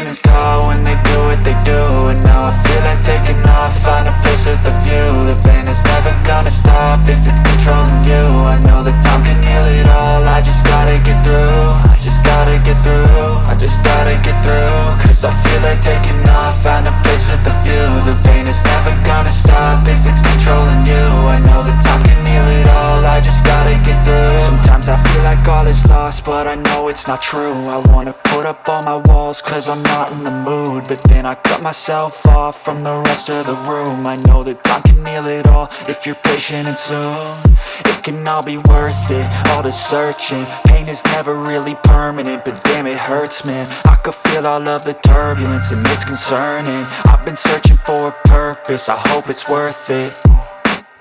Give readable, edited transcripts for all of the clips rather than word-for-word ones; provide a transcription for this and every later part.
demons call when they do what they do. And now I feel like taking off, find a place with a view. The pain is never gonna stop if it's controlling you. I know that time can heal it all, I just gotta get through. I just gotta get through, I just gotta get through. Cause I feel like taking off, find a place with a view. The pain is never gonna stop if it's controlling you. I know that time can heal it all, I just gotta get through. Sometimes I feel like all is lost, but I know it's not true. I wanna put up all my walls cause I'm not in the mood, but then I cut myself off from the rest of the room. I know that time can heal it all if you're patient and soon. It can all be worth it, all the searching. Pain is never really permanent, but damn it hurts, man. I could feel all of the turbulence and it's concerning. I've been searching for a purpose, I hope it's worth it.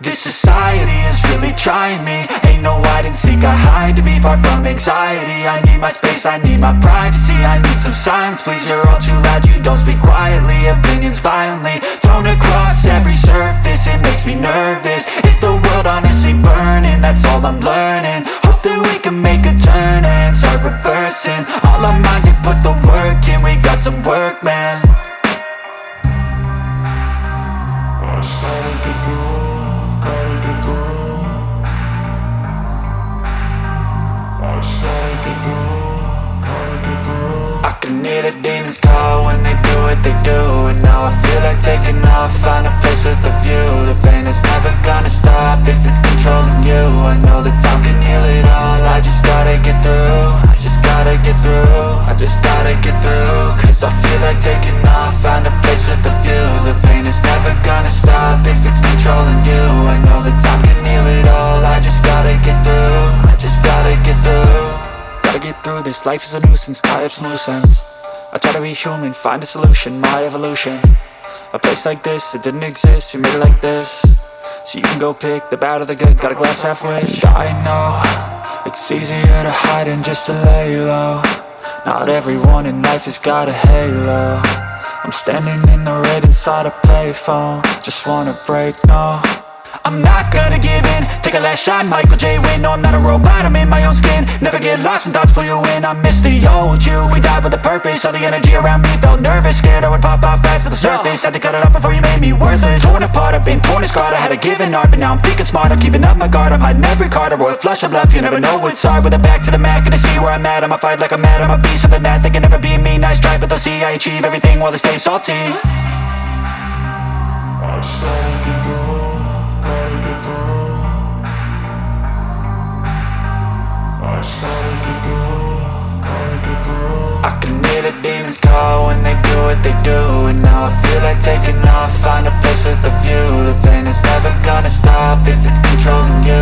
This society is really trying me. Ain't no hide and seek, I hide to be far from anxiety. I need my space, I need my privacy. I need some silence, please, you're all too loud. You don't speak quietly, opinions violently thrown across every surface. It makes me nervous, it's the world honestly burning. That's all I'm learning, hope that we can make a turn and start reversing. All our minds, we put the work in, we got some work, man. I started to go. I can hear the demons call when they do what they do. And now I feel like taking off, find a place with a view. The pain is never gonna stop if it's controlling you. I know that time can heal it all, I just gotta get through. I just gotta get through, I just gotta get through. Cause I feel like taking off, find a place with a view. The pain is never gonna stop if it's controlling you. I know that time can heal it all, I just gotta get through. I just gotta get through. Gotta get through this, life is a nuisance, tie up some loose ends. I try to be human, find a solution, my evolution. A place like this, it didn't exist, we made it like this. So you can go pick the bad or the good, got a glass halfway. I know, it's easier to hide than just to lay low. Not everyone in life has got a halo. I'm standing in the red inside a payphone, just wanna break, no. I'm not gonna give in, take a last shot, Michael J. Win. No, I'm not a robot, I'm in my own skin. Never get lost when thoughts pull you in. I miss the old you, we died with a purpose. All the energy around me felt nervous, scared I would pop off fast to the surface. Had to cut it off before you made me worthless. Torn apart, I've been torn and scarred. I had a given art, but now I'm thinking smart. I'm keeping up my guard, I'm hiding every card. A royal flush of love, you never know what's hard. With a back to the mat, gonna see where I'm at. I'ma fight like I'm mad, I'ma be something that they can never be me. Nice try, but they'll see I achieve everything while they stay salty. I started to go. I can hear the demons call when they do what they do. And now I feel like taking off, find a place with a view. The pain is never gonna stop if it's controlling you.